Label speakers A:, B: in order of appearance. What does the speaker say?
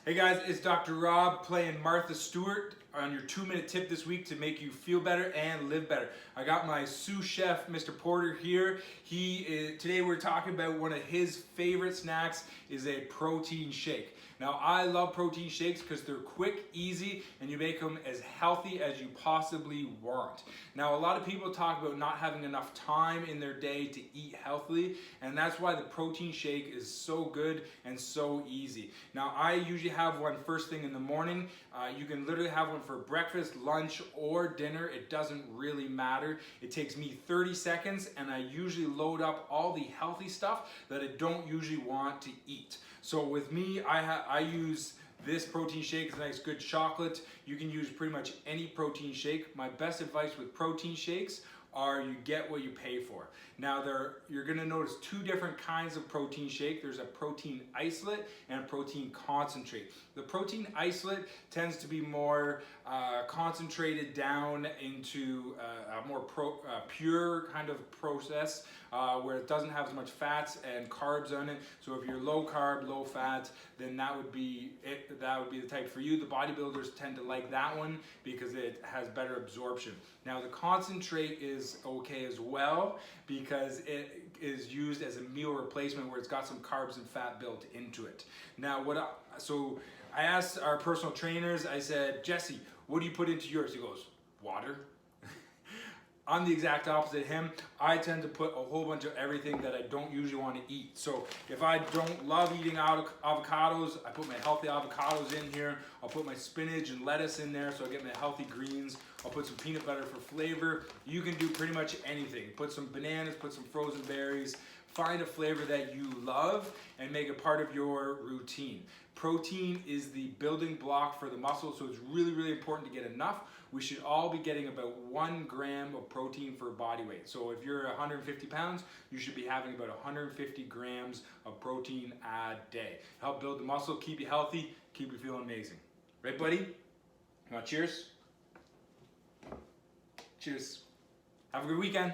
A: Hey guys, it's Dr. Rob playing Martha Stewart on your 2-minute tip this week to make you feel better and live better. I got my sous chef, Mr. Porter, here. Today we're talking about one of his favorite snacks is a protein shake. Now I love protein shakes because they're quick, easy, and you make them as healthy as you possibly want. Now a lot of people talk about not having enough time in their day to eat healthily, and that's why the protein shake is so good and so easy. Now I usually have one first thing in the morning. You can literally have one for breakfast, lunch, or dinner. It doesn't really matter. It takes me 30 seconds and I usually load up all the healthy stuff that I don't usually want to eat. So with me, I use this protein shake. It's nice, good chocolate. You can use pretty much any protein shake. My best advice with protein shakes are you get what you pay for. Now you're gonna notice two different kinds of protein shake. There's a protein isolate and a protein concentrate. The protein isolate tends to be more concentrated down into a more pure kind of process where it doesn't have as much fats and carbs on it. So if you're low carb, low fat, then that would be it. That would be the type for you. The bodybuilders tend to like that one because it has better absorption. Now the concentrate is okay as well because it is used as a meal replacement where it's got some carbs and fat built into it. Now so I asked our personal trainers, I said, Jesse, what do you put into yours? He goes, water. I'm the exact opposite of him. I tend to put a whole bunch of everything that I don't usually want to eat. So if I don't love eating avocados, I put my healthy avocados in here. I'll put my spinach and lettuce in there so I get my healthy greens. I'll put some peanut butter for flavor. You can do pretty much anything. Put some bananas, put some frozen berries. Find a flavor that you love and make it part of your routine. Protein is the building block for the muscle, so it's really, really important to get enough. We should all be getting about 1 gram of protein for body weight. So if you're 150 pounds, you should be having about 150 grams of protein a day. Help build the muscle, keep you healthy, keep you feeling amazing. Right, buddy? You want cheers? Cheers. Have a good weekend.